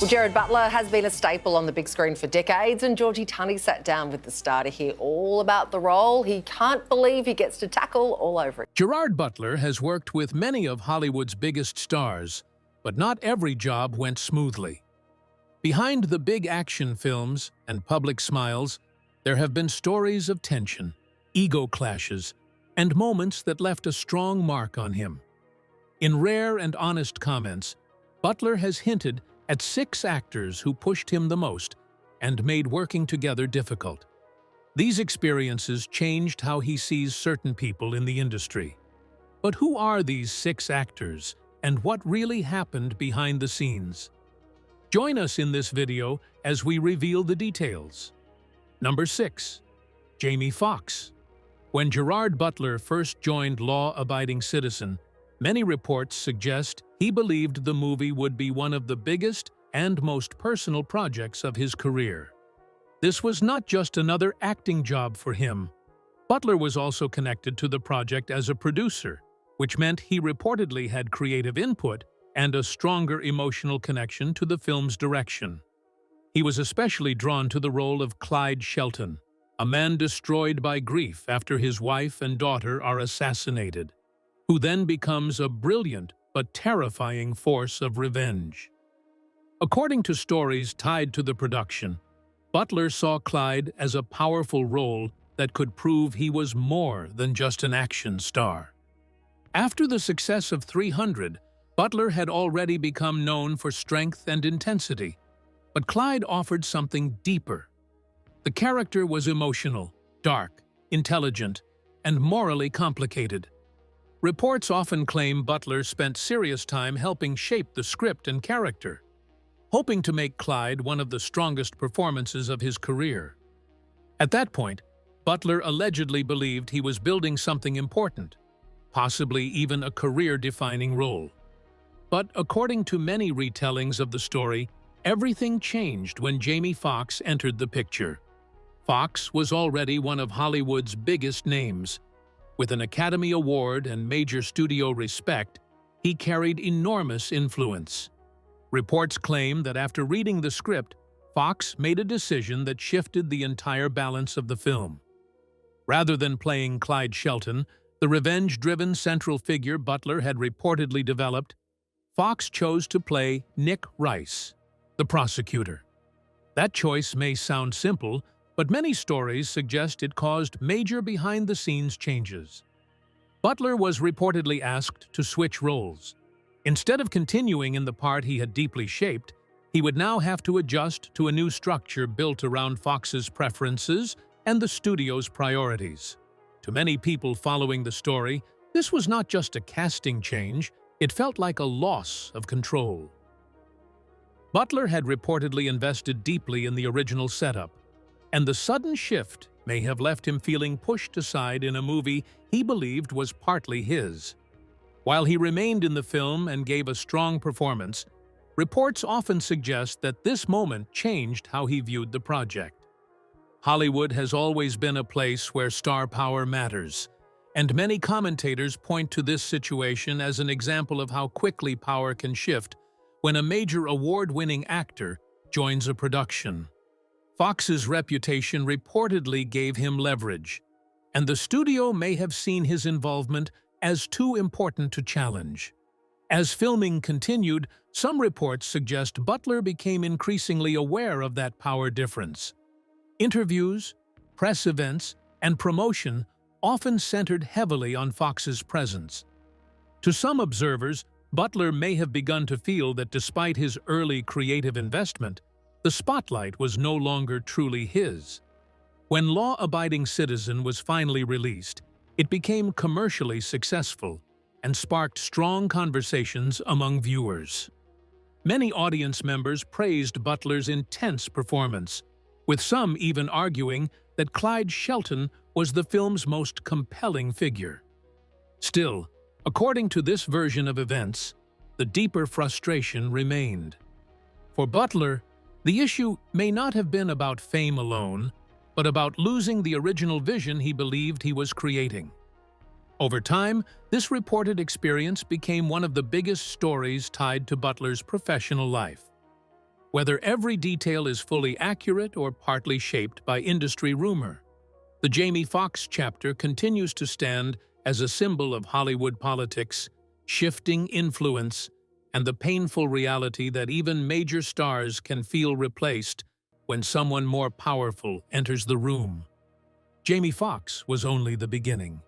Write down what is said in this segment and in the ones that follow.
Well, Gerard Butler has been a staple on the big screen for decades, and Georgie Tunney sat down with the star to hear all about the role. He can't believe he gets to tackle all over it. Gerard Butler has worked with many of Hollywood's biggest stars, but not every job went smoothly. Behind the big action films and public smiles, there have been stories of tension, ego clashes, and moments that left a strong mark on him. In rare and honest comments, Butler has hinted at 6 actors who pushed him the most and made working together difficult. These experiences changed how he sees certain people in the industry. But who are these 6 actors, and what really happened behind the scenes? Join us in this video as we reveal the details. Number 6. Jamie Foxx. When Gerard Butler first joined Law Abiding Citizen, many reports suggest he believed the movie would be one of the biggest and most personal projects of his career. This was not just another acting job for him. Butler was also connected to the project as a producer, which meant he reportedly had creative input and a stronger emotional connection to the film's direction. He was especially drawn to the role of Clyde Shelton, a man destroyed by grief after his wife and daughter are assassinated, who then becomes a brilliant but terrifying force of revenge. According to stories tied to the production, Butler saw Clyde as a powerful role that could prove he was more than just an action star. After the success of 300, Butler had already become known for strength and intensity, but Clyde offered something deeper. The character was emotional, dark, intelligent, and morally complicated. Reports often claim Butler spent serious time helping shape the script and character, hoping to make Clyde one of the strongest performances of his career. At that point, Butler allegedly believed he was building something important, possibly even a career-defining role. But according to many retellings of the story, everything changed when Jamie Foxx entered the picture. Foxx was already one of Hollywood's biggest names. With an Academy Award and major studio respect, he carried enormous influence. Reports claim that after reading the script, Foxx made a decision that shifted the entire balance of the film. Rather than playing Clyde Shelton, the revenge-driven central figure Butler had reportedly developed, Foxx chose to play Nick Rice, the prosecutor. That choice may sound simple, but many stories suggest it caused major behind-the-scenes changes. Butler was reportedly asked to switch roles. Instead of continuing in the part he had deeply shaped, he would now have to adjust to a new structure built around Foxx's preferences and the studio's priorities. To many people following the story, this was not just a casting change, it felt like a loss of control. Butler had reportedly invested deeply in the original setup, and the sudden shift may have left him feeling pushed aside in a movie he believed was partly his. While he remained in the film and gave a strong performance, reports often suggest that this moment changed how he viewed the project. Hollywood has always been a place where star power matters, and many commentators point to this situation as an example of how quickly power can shift when a major award-winning actor joins a production. Foxx's reputation reportedly gave him leverage, and the studio may have seen his involvement as too important to challenge. As filming continued, some reports suggest Butler became increasingly aware of that power difference. Interviews, press events, and promotion often centered heavily on Foxx's presence. To some observers, Butler may have begun to feel that despite his early creative investment, the spotlight was no longer truly his. When Law Abiding Citizen was finally released, it became commercially successful and sparked strong conversations among viewers. Many audience members praised Butler's intense performance, with some even arguing that Clyde Shelton was the film's most compelling figure. Still, according to this version of events, the deeper frustration remained. For Butler, the issue may not have been about fame alone, but about losing the original vision he believed he was creating. Over time, this reported experience became one of the biggest stories tied to Butler's professional life. whether every detail is fully accurate or partly shaped by industry rumor. The Jamie Foxx chapter continues to stand as a symbol of Hollywood politics, shifting influence, and the painful reality that even major stars can feel replaced when someone more powerful enters the room. Jamie Foxx was only the beginning.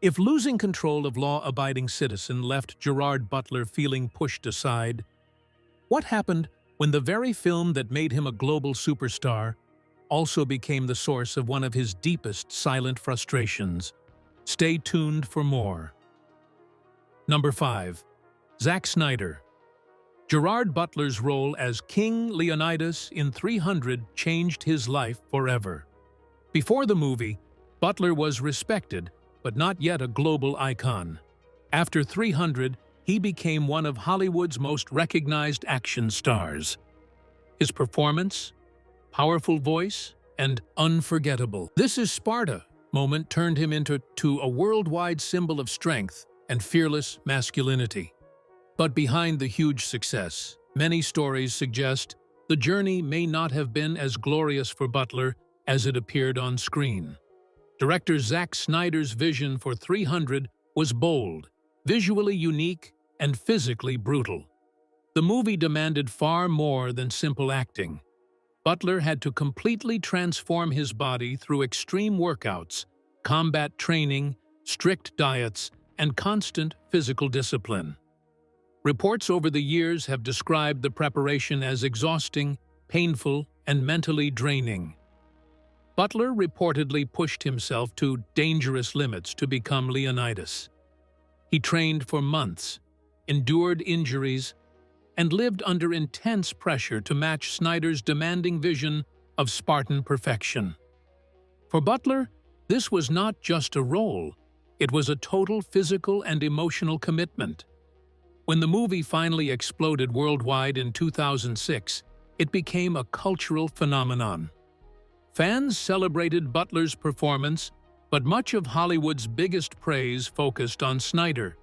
If losing control of law-abiding citizen left Gerard Butler feeling pushed aside, what happened when the very film that made him a global superstar also became the source of one of his deepest silent frustrations? Stay tuned for more. Number 5. Zack Snyder. Gerard Butler's role as King Leonidas in 300 changed his life forever. Before the movie, Butler was respected, but not yet a global icon. After 300, he became one of Hollywood's most recognized action stars. His performance, powerful voice, and unforgettable "This is Sparta" moment turned him into a worldwide symbol of strength and fearless masculinity. But behind the huge success, many stories suggest the journey may not have been as glorious for Butler as it appeared on screen. Director Zack Snyder's vision for 300 was bold, visually unique, and physically brutal. The movie demanded far more than simple acting. Butler had to completely transform his body through extreme workouts, combat training, strict diets, and constant physical discipline. Reports over the years have described the preparation as exhausting, painful, and mentally draining. Butler reportedly pushed himself to dangerous limits to become Leonidas. He trained for months, endured injuries, and lived under intense pressure to match Snyder's demanding vision of Spartan perfection. For Butler, this was not just a role, it was a total physical and emotional commitment. When the movie finally exploded worldwide in 2006, it became a cultural phenomenon. Fans celebrated Butler's performance, but much of Hollywood's biggest praise focused on Snyder.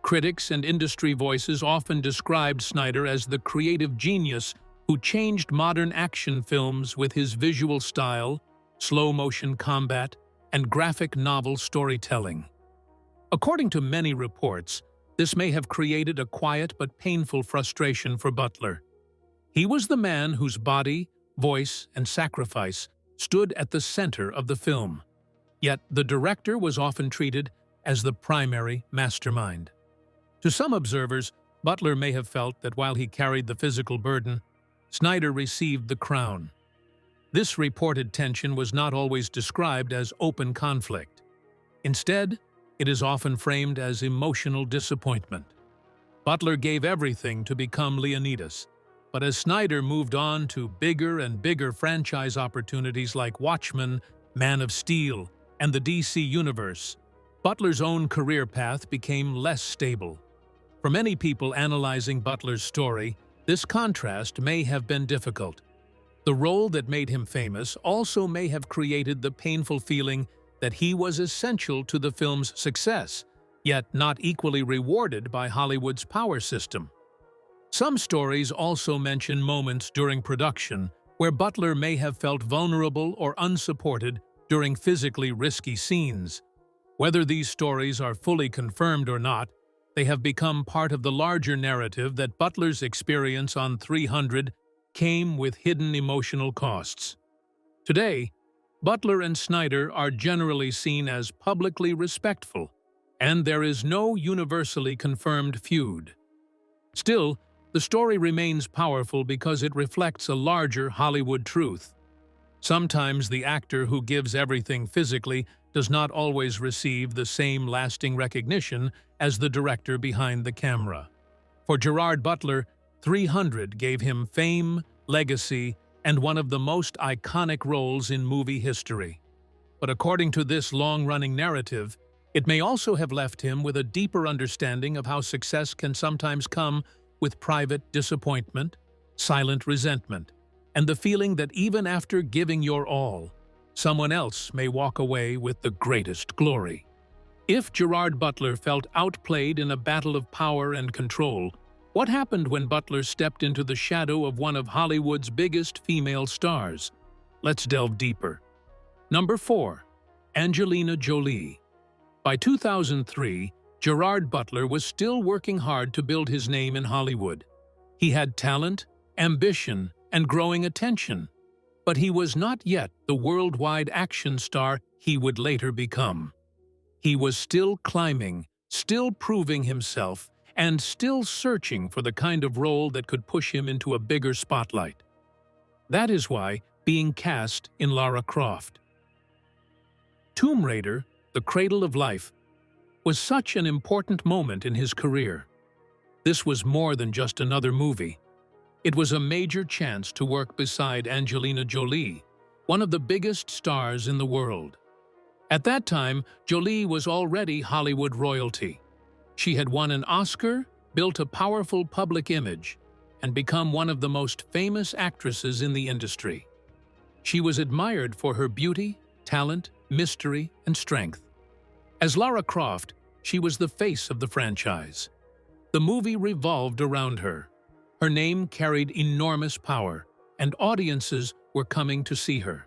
Critics and industry voices often described Snyder as the creative genius who changed modern action films with his visual style, slow-motion combat, and graphic novel storytelling. According to many reports, this may have created a quiet but painful frustration for Butler. He was the man whose body, voice, and sacrifice stood at the center of the film. Yet the director was often treated as the primary mastermind. To some observers, Butler may have felt that while he carried the physical burden, Snyder received the crown. This reported tension was not always described as open conflict. Instead, it is often framed as emotional disappointment. Butler gave everything to become Leonidas, but as Snyder moved on to bigger and bigger franchise opportunities like Watchmen, Man of Steel, and the DC Universe, Butler's own career path became less stable. For many people analyzing Butler's story, this contrast may have been difficult. The role that made him famous also may have created the painful feeling that he was essential to the film's success, yet not equally rewarded by Hollywood's power system. Some stories also mention moments during production where Butler may have felt vulnerable or unsupported during physically risky scenes. Whether these stories are fully confirmed or not, they have become part of the larger narrative that Butler's experience on 300 came with hidden emotional costs. Today, Butler and Snyder are generally seen as publicly respectful, and there is no universally confirmed feud. Still, the story remains powerful because it reflects a larger Hollywood truth. Sometimes the actor who gives everything physically does not always receive the same lasting recognition as the director behind the camera. For Gerard Butler, 300 gave him fame, legacy, and one of the most iconic roles in movie history. But according to this long-running narrative, it may also have left him with a deeper understanding of how success can sometimes come with private disappointment, silent resentment, and the feeling that even after giving your all, someone else may walk away with the greatest glory. If Gerard Butler felt outplayed in a battle of power and control, What happened when Butler stepped into the shadow of one of Hollywood's biggest female stars? Let's delve deeper. Number 4. Angelina Jolie. By 2003, Gerard Butler was still working hard to build his name in Hollywood. He had talent, ambition, and growing attention, but he was not yet the worldwide action star he would later become. He was still climbing, still proving himself, and still searching for the kind of role that could push him into a bigger spotlight. That is why being cast in Lara Croft. Tomb Raider, The Cradle of Life, was such an important moment in his career. This was more than just another movie. It was a major chance to work beside Angelina Jolie, one of the biggest stars in the world. At that time, Jolie was already Hollywood royalty. She had won an Oscar, built a powerful public image, and become one of the most famous actresses in the industry. She was admired for her beauty, talent, mystery, and strength. As Lara Croft, she was the face of the franchise. The movie revolved around her. Her name carried enormous power, and audiences were coming to see her.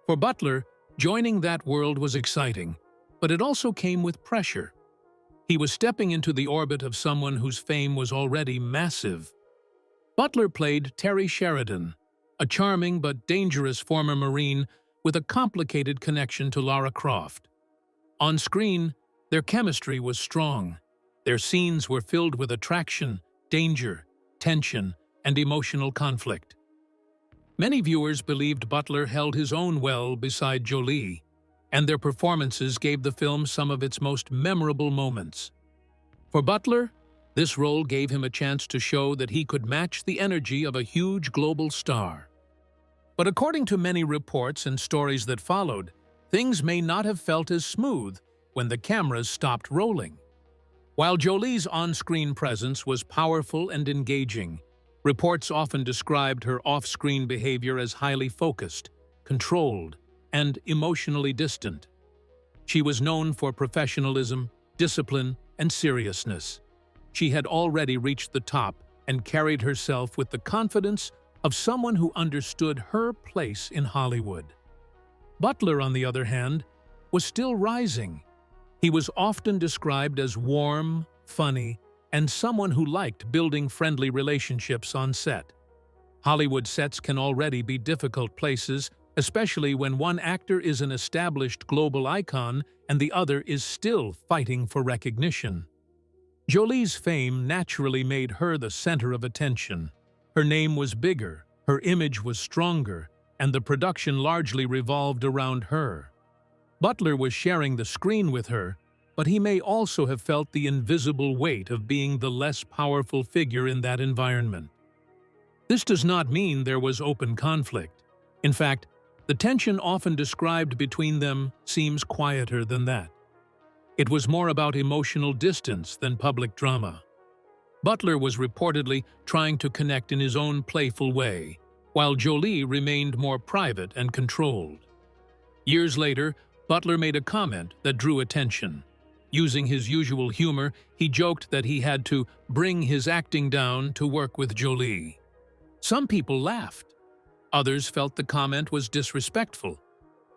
For Butler, joining that world was exciting, but it also came with pressure. He was stepping into the orbit of someone whose fame was already massive. Butler played Terry Sheridan, a charming but dangerous former Marine with a complicated connection to Lara Croft. On screen, their chemistry was strong. Their scenes were filled with attraction, danger, tension, and emotional conflict. Many viewers believed Butler held his own well beside Jolie, and their performances gave the film some of its most memorable moments. For Butler, this role gave him a chance to show that he could match the energy of a huge global star. But according to many reports and stories that followed, things may not have felt as smooth when the cameras stopped rolling. While Jolie's on-screen presence was powerful and engaging, reports often described her off-screen behavior as highly focused, controlled, and emotionally distant. She was known for professionalism, discipline, and seriousness. She had already reached the top and carried herself with the confidence of someone who understood her place in Hollywood. Butler, on the other hand, was still rising. He was often described as warm, funny, and someone who liked building friendly relationships on set. Hollywood sets can already be difficult places, especially when one actor is an established global icon and the other is still fighting for recognition. Jolie's fame naturally made her the center of attention. Her name was bigger, her image was stronger, and the production largely revolved around her. Butler was sharing the screen with her, but he may also have felt the invisible weight of being the less powerful figure in that environment. This does not mean there was open conflict. In fact, the tension often described between them seems quieter than that. It was more about emotional distance than public drama. Butler was reportedly trying to connect in his own playful way, while Jolie remained more private and controlled. Years later, Butler made a comment that drew attention. Using his usual humor, he joked that he had to bring his acting down to work with Jolie. Some people laughed. Others felt the comment was disrespectful.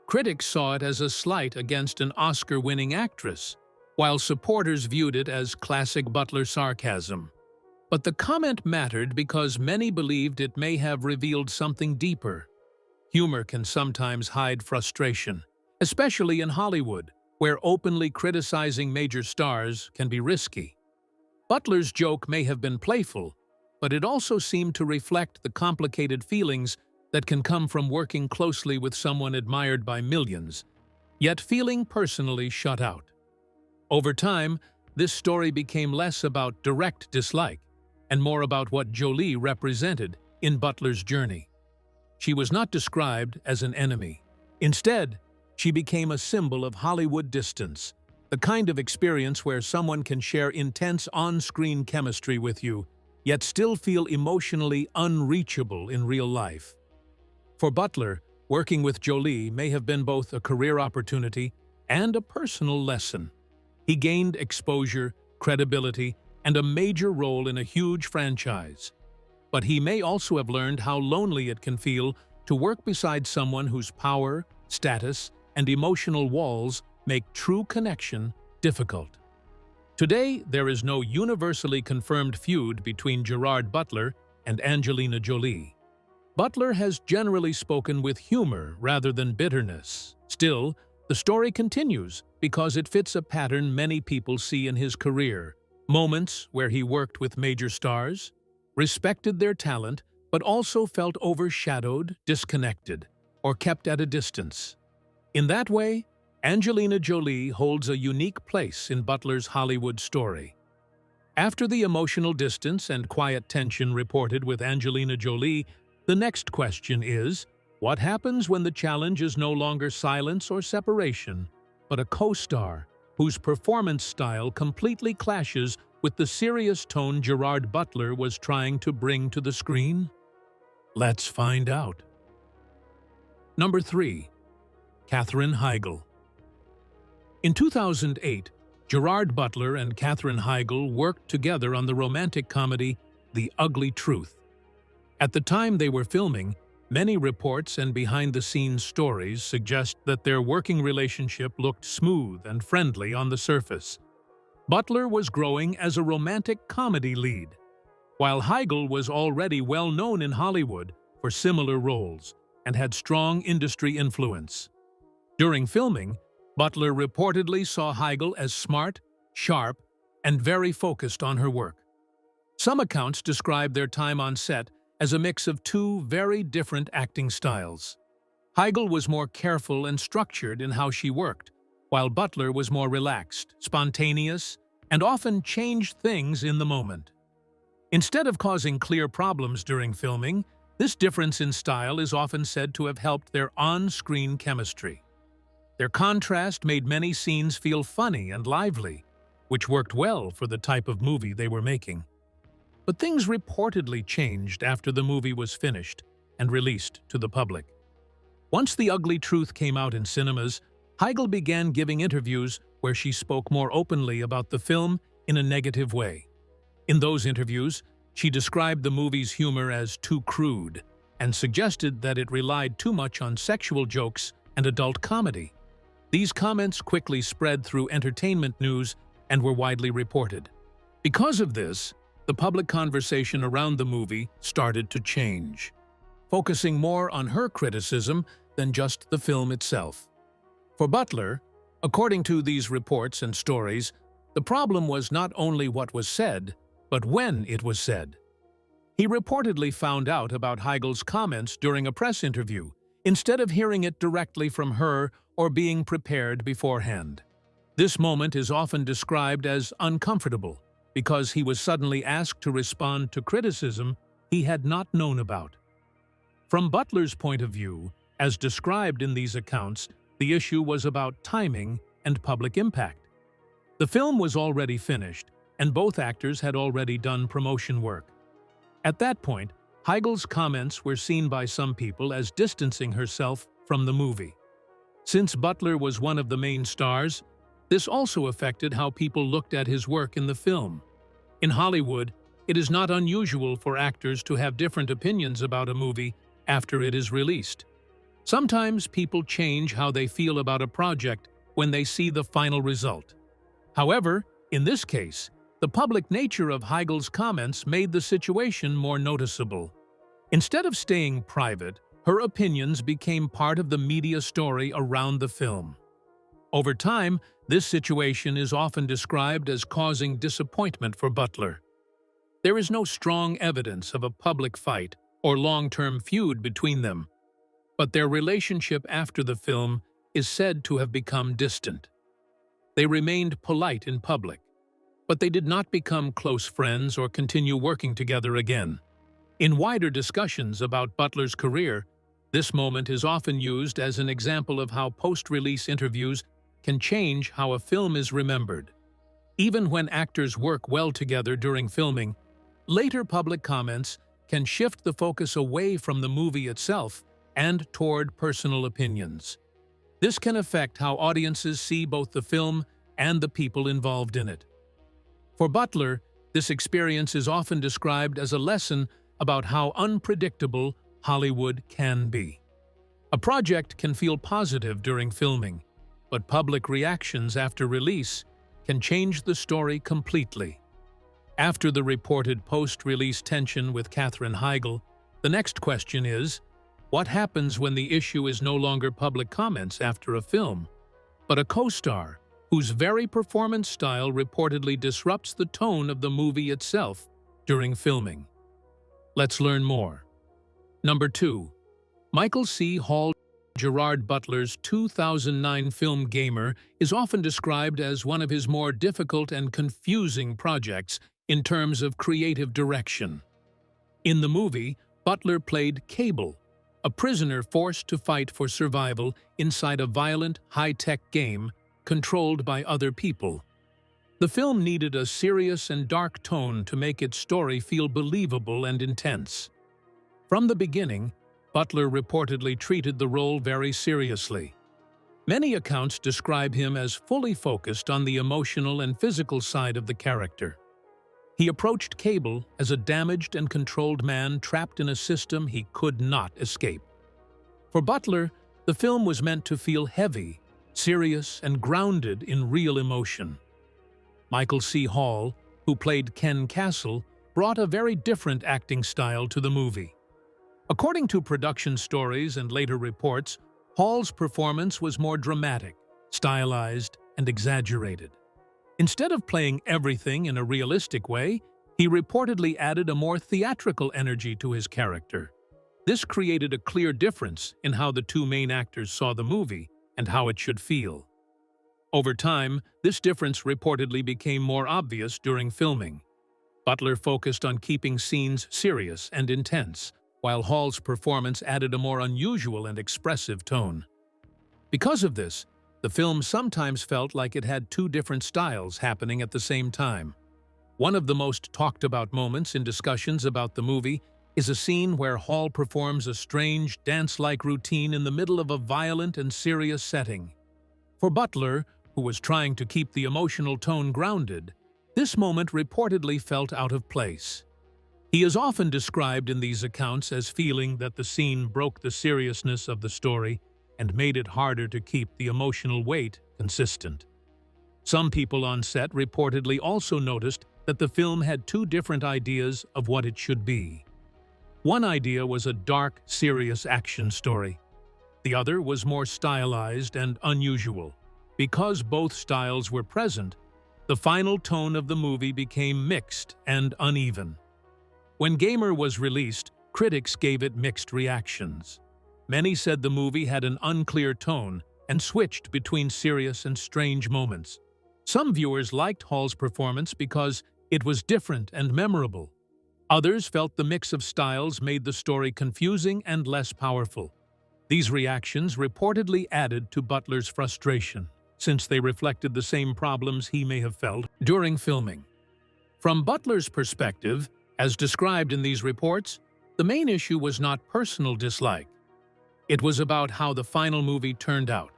Critics saw it as a slight against an Oscar-winning actress, while supporters viewed it as classic Butler sarcasm. But the comment mattered because many believed it may have revealed something deeper. Humor can sometimes hide frustration, especially in Hollywood, where openly criticizing major stars can be risky. Butler's joke may have been playful, but it also seemed to reflect the complicated feelings that can come from working closely with someone admired by millions, yet feeling personally shut out. Over time, this story became less about direct dislike and more about what Jolie represented in Butler's journey. She was not described as an enemy. Instead, she became a symbol of Hollywood distance, the kind of experience where someone can share intense on-screen chemistry with you, yet still feel emotionally unreachable in real life. For Butler, working with Jolie may have been both a career opportunity and a personal lesson. He gained exposure, credibility, and a major role in a huge franchise. But he may also have learned how lonely it can feel to work beside someone whose power, status, and emotional walls make true connection difficult. Today, there is no universally confirmed feud between Gerard Butler and Angelina Jolie. Butler has generally spoken with humor rather than bitterness. Still, the story continues because it fits a pattern many people see in his career. Moments where he worked with major stars, respected their talent, but also felt overshadowed, disconnected, or kept at a distance. In that way, Angelina Jolie holds a unique place in Butler's Hollywood story. After the emotional distance and quiet tension reported with Angelina Jolie, the next question is, what happens when the challenge is no longer silence or separation, but a co-star whose performance style completely clashes with the serious tone Gerard Butler was trying to bring to the screen? Let's find out. Number 3. Katherine Heigl. In 2008, Gerard Butler and Katherine Heigl worked together on the romantic comedy The Ugly Truth. At the time they were filming, many reports and behind-the-scenes stories suggest that their working relationship looked smooth and friendly on the surface. Butler was growing as a romantic comedy lead, while Heigl was already well known in Hollywood for similar roles and had strong industry influence. During filming, Butler reportedly saw Heigl as smart, sharp, and very focused on her work. Some accounts describe their time on set as a mix of two very different acting styles. Heigl was more careful and structured in how she worked, while Butler was more relaxed, spontaneous, and often changed things in the moment. Instead of causing clear problems during filming, this difference in style is often said to have helped their on-screen chemistry. Their contrast made many scenes feel funny and lively, which worked well for the type of movie they were making. But things reportedly changed after the movie was finished and released to the public. Once The Ugly Truth came out in cinemas, Heigl began giving interviews where she spoke more openly about the film in a negative way. In those interviews, she described the movie's humor as too crude and suggested that it relied too much on sexual jokes and adult comedy. These comments quickly spread through entertainment news and were widely reported. Because of this, the public conversation around the movie started to change, focusing more on her criticism than just the film itself. For Butler, according to these reports and stories, the problem was not only what was said, but when it was said. He reportedly found out about Heigl's comments during a press interview, instead of hearing it directly from her or being prepared beforehand. This moment is often described as uncomfortable because he was suddenly asked to respond to criticism he had not known about. From Butler's point of view, as described in these accounts, the issue was about timing and public impact. The film was already finished, and both actors had already done promotion work. At that point, Heigl's comments were seen by some people as distancing herself from the movie. Since Butler was one of the main stars, this also affected how people looked at his work in the film. In Hollywood, it is not unusual for actors to have different opinions about a movie after it is released. Sometimes people change how they feel about a project when they see the final result. However, in this case, the public nature of Heigl's comments made the situation more noticeable. Instead of staying private, her opinions became part of the media story around the film. Over time, this situation is often described as causing disappointment for Butler. There is no strong evidence of a public fight or long-term feud between them, but their relationship after the film is said to have become distant. They remained polite in public, but they did not become close friends or continue working together again. In wider discussions about Butler's career, this moment is often used as an example of how post-release interviews can change how a film is remembered. Even when actors work well together during filming, later public comments can shift the focus away from the movie itself and toward personal opinions. This can affect how audiences see both the film and the people involved in it. For Butler, This experience is often described as a lesson about how unpredictable Hollywood can be. A project can feel positive during filming, but public reactions after release can change the story completely. After the reported post-release tension with Katherine Heigl, the next question is, what happens when the issue is no longer public comments after a film, but a co-star whose very performance style reportedly disrupts the tone of the movie itself during filming? Let's learn more. Number 2. Michael C. Hall. Gerard Butler's 2009 film Gamer is often described as one of his more difficult and confusing projects in terms of creative direction. In the movie, Butler played Cable, a prisoner forced to fight for survival inside a violent, high-tech game controlled by other people. The film needed a serious and dark tone to make its story feel believable and intense. From the beginning, Butler reportedly treated the role very seriously. Many accounts describe him as fully focused on the emotional and physical side of the character. He approached Cable as a damaged and controlled man trapped in a system he could not escape. For Butler, the film was meant to feel heavy, serious, and grounded in real emotion. Michael C. Hall, who played Ken Castle, brought a very different acting style to the movie. According to production stories and later reports, Hall's performance was more dramatic, stylized, and exaggerated. Instead of playing everything in a realistic way, he reportedly added a more theatrical energy to his character. This created a clear difference in how the two main actors saw the movie and how it should feel. Over time, this difference reportedly became more obvious during filming. Butler focused on keeping scenes serious and intense, while Hall's performance added a more unusual and expressive tone. Because of this, the film sometimes felt like it had two different styles happening at the same time. One of the most talked about moments in discussions about the movie is a scene where Hall performs a strange, dance-like routine in the middle of a violent and serious setting. For Butler, who was trying to keep the emotional tone grounded, this moment reportedly felt out of place. He is often described in these accounts as feeling that the scene broke the seriousness of the story and made it harder to keep the emotional weight consistent. Some people on set reportedly also noticed that the film had two different ideas of what it should be. One idea was a dark, serious action story. The other was more stylized and unusual. Because both styles were present, the final tone of the movie became mixed and uneven. When Gamer was released, critics gave it mixed reactions. Many said the movie had an unclear tone and switched between serious and strange moments. Some viewers liked Hall's performance because it was different and memorable. Others felt the mix of styles made the story confusing and less powerful. These reactions reportedly added to Butler's frustration, since they reflected the same problems he may have felt during filming. From Butler's perspective, as described in these reports, the main issue was not personal dislike. It was about how the final movie turned out.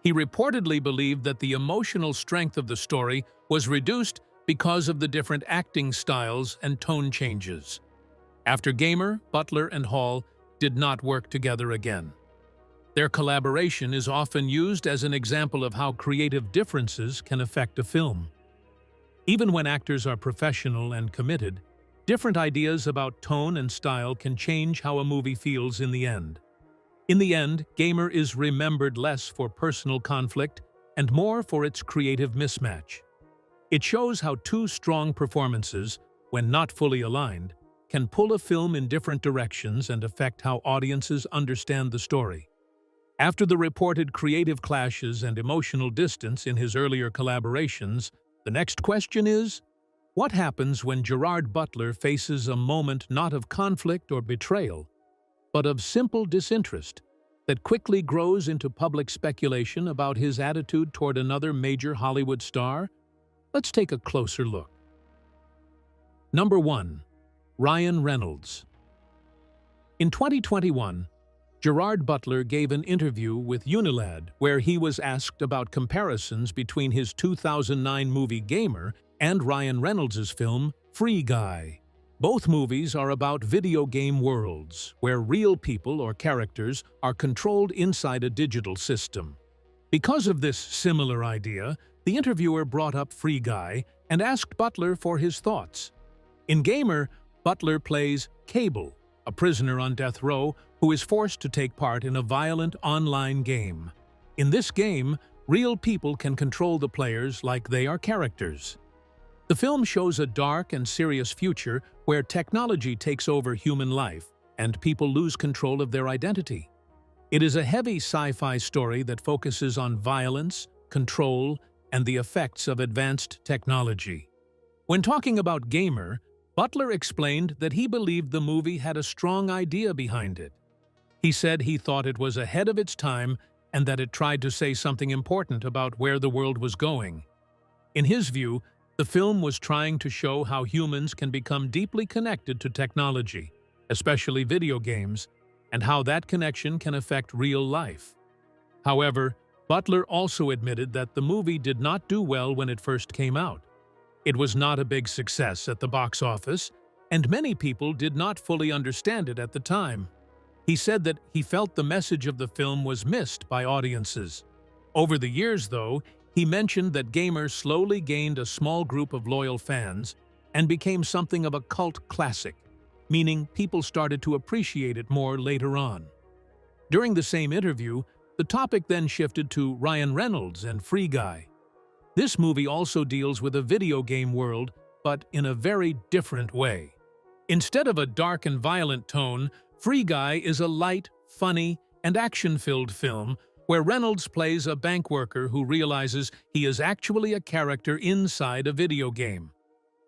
He reportedly believed that the emotional strength of the story was reduced because of the different acting styles and tone changes. After Gamer, Butler and Hall did not work together again. Their collaboration is often used as an example of how creative differences can affect a film. Even when actors are professional and committed, different ideas about tone and style can change how a movie feels in the end. In the end, Gamer is remembered less for personal conflict and more for its creative mismatch. It shows how two strong performances, when not fully aligned, can pull a film in different directions and affect how audiences understand the story. After the reported creative clashes and emotional distance in his earlier collaborations, the next question is, what happens when Gerard Butler faces a moment not of conflict or betrayal, but of simple disinterest that quickly grows into public speculation about his attitude toward another major Hollywood star? Let's take a closer look. Number 1. Ryan Reynolds. In 2021, Gerard Butler gave an interview with Unilad where he was asked about comparisons between his 2009 movie Gamer and Ryan Reynolds' film Free Guy. Both movies are about video game worlds, where real people or characters are controlled inside a digital system. Because of this similar idea, the interviewer brought up Free Guy and asked Butler for his thoughts. In Gamer, Butler plays Cable, a prisoner on death row who is forced to take part in a violent online game. In this game, real people can control the players like they are characters. The film shows a dark and serious future where technology takes over human life and people lose control of their identity. It is a heavy sci-fi story that focuses on violence, control, and the effects of advanced technology. When talking about Gamer, Butler explained that he believed the movie had a strong idea behind it. He said he thought it was ahead of its time and that it tried to say something important about where the world was going. In his view, the film was trying to show how humans can become deeply connected to technology, especially video games, and how that connection can affect real life. However, Butler also admitted that the movie did not do well when it first came out. It was not a big success at the box office, and many people did not fully understand it at the time. He said that he felt the message of the film was missed by audiences. Over the years, though, he mentioned that Gamer slowly gained a small group of loyal fans and became something of a cult classic, meaning people started to appreciate it more later on. During the same interview, the topic then shifted to Ryan Reynolds and Free Guy. This movie also deals with a video game world, but in a very different way. Instead of a dark and violent tone, Free Guy is a light, funny, and action-filled film where Reynolds plays a bank worker who realizes he is actually a character inside a video game.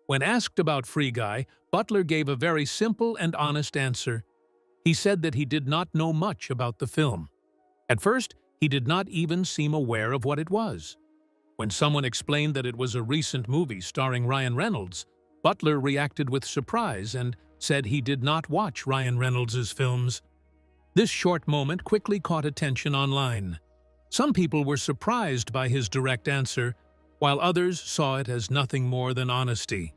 When asked about Free Guy, Butler gave a very simple and honest answer. He said that he did not know much about the film. At first, he did not even seem aware of what it was. When someone explained that it was a recent movie starring Ryan Reynolds, Butler reacted with surprise and said he did not watch Ryan Reynolds' films. This short moment quickly caught attention online. Some people were surprised by his direct answer, while others saw it as nothing more than honesty.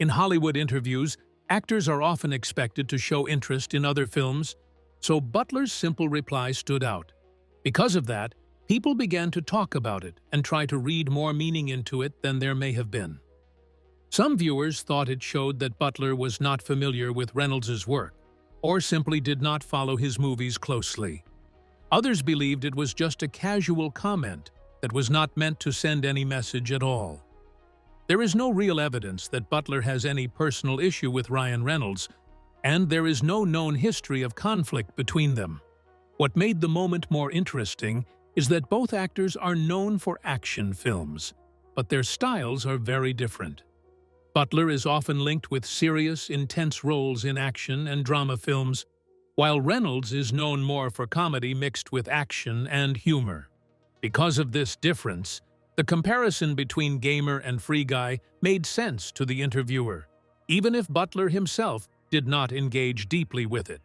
In Hollywood interviews, actors are often expected to show interest in other films, so Butler's simple reply stood out. Because of that, people began to talk about it and try to read more meaning into it than there may have been. Some viewers thought it showed that Butler was not familiar with Reynolds' work, or simply did not follow his movies closely. Others believed it was just a casual comment that was not meant to send any message at all. There is no real evidence that Butler has any personal issue with Ryan Reynolds, and there is no known history of conflict between them. What made the moment more interesting is that both actors are known for action films, but their styles are very different. Butler is often linked with serious, intense roles in action and drama films, while Reynolds is known more for comedy mixed with action and humor. Because of this difference, the comparison between Gamer and Free Guy made sense to the interviewer, even if Butler himself did not engage deeply with it.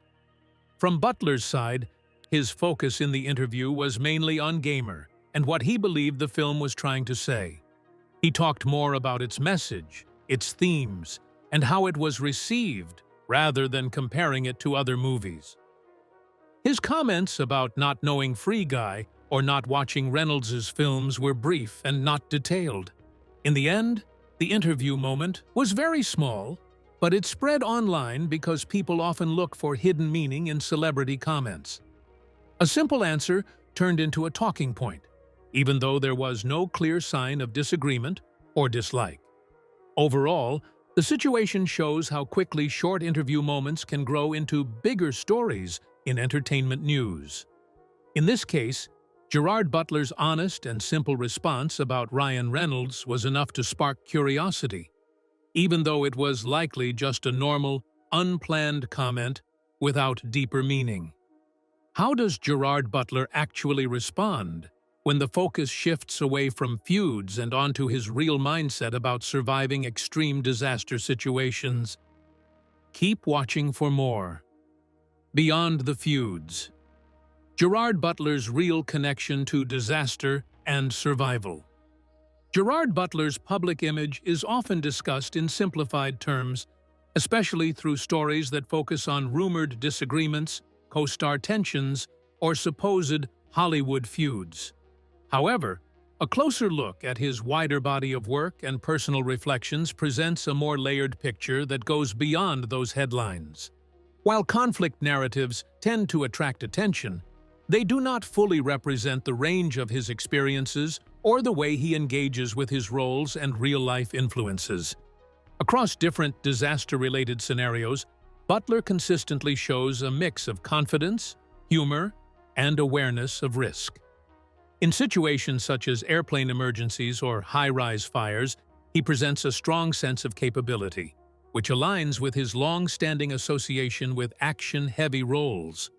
From Butler's side, his focus in the interview was mainly on Gamer and what he believed the film was trying to say. He talked more about its message, its themes, and how it was received, rather than comparing it to other movies. His comments about not knowing Free Guy or not watching Reynolds' films were brief and not detailed. In the end, the interview moment was very small, but it spread online because people often look for hidden meaning in celebrity comments. A simple answer turned into a talking point, even though there was no clear sign of disagreement or dislike. Overall, the situation shows how quickly short interview moments can grow into bigger stories in entertainment news. In this case, Gerard Butler's honest and simple response about Ryan Reynolds was enough to spark curiosity, even though it was likely just a normal, unplanned comment without deeper meaning. How does Gerard Butler actually respond when the focus shifts away from feuds and onto his real mindset about surviving extreme disaster situations? Keep watching for more. Beyond the feuds. Gerard Butler's real connection to disaster and survival. Gerard Butler's public image is often discussed in simplified terms, especially through stories that focus on rumored disagreements, co-star tensions, or supposed Hollywood feuds. However, a closer look at his wider body of work and personal reflections presents a more layered picture that goes beyond those headlines. While conflict narratives tend to attract attention, they do not fully represent the range of his experiences or the way he engages with his roles and real-life influences. Across different disaster-related scenarios, Butler consistently shows a mix of confidence, humor, and awareness of risk. In situations such as airplane emergencies or high-rise fires, he presents a strong sense of capability, which aligns with his long-standing association with action-heavy roles.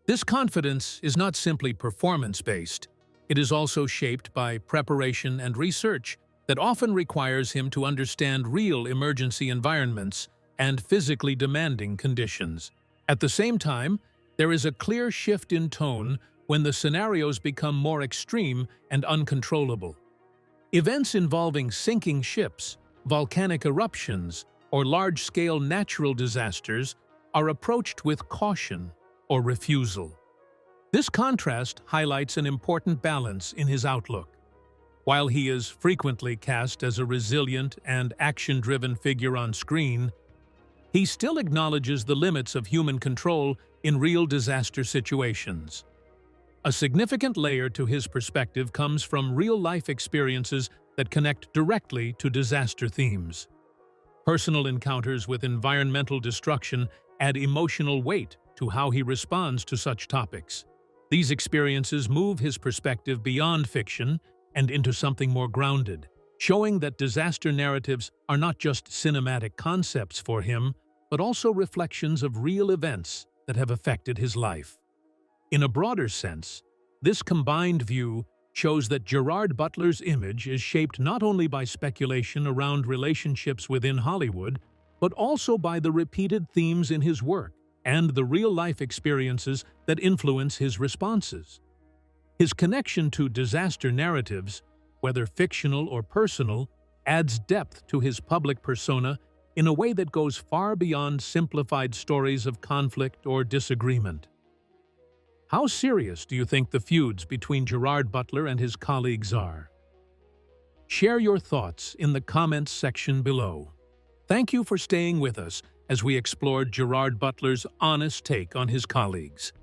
This confidence is not simply performance-based. It is also shaped by preparation and research that often requires him to understand real emergency environments and physically demanding conditions. At the same time, there is a clear shift in tone when the scenarios become more extreme and uncontrollable. Events involving sinking ships, volcanic eruptions, or large-scale natural disasters are approached with caution or refusal. This contrast highlights an important balance in his outlook. While he is frequently cast as a resilient and action-driven figure on screen, he still acknowledges the limits of human control in real disaster situations. A significant layer to his perspective comes from real-life experiences that connect directly to disaster themes. Personal encounters with environmental destruction add emotional weight to how he responds to such topics. These experiences move his perspective beyond fiction and into something more grounded, showing that disaster narratives are not just cinematic concepts for him, but also reflections of real events that have affected his life. In a broader sense, this combined view shows that Gerard Butler's image is shaped not only by speculation around relationships within Hollywood, but also by the repeated themes in his work and the real-life experiences that influence his responses. His connection to disaster narratives, whether fictional or personal, adds depth to his public persona in a way that goes far beyond simplified stories of conflict or disagreement. How serious do you think the feuds between Gerard Butler and his colleagues are? Share your thoughts in the comments section below. Thank you for staying with us as we explored Gerard Butler's honest take on his colleagues.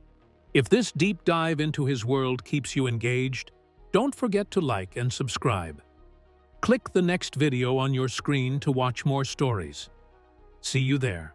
If this deep dive into his world keeps you engaged, don't forget to like and subscribe. Click the next video on your screen to watch more stories. See you there.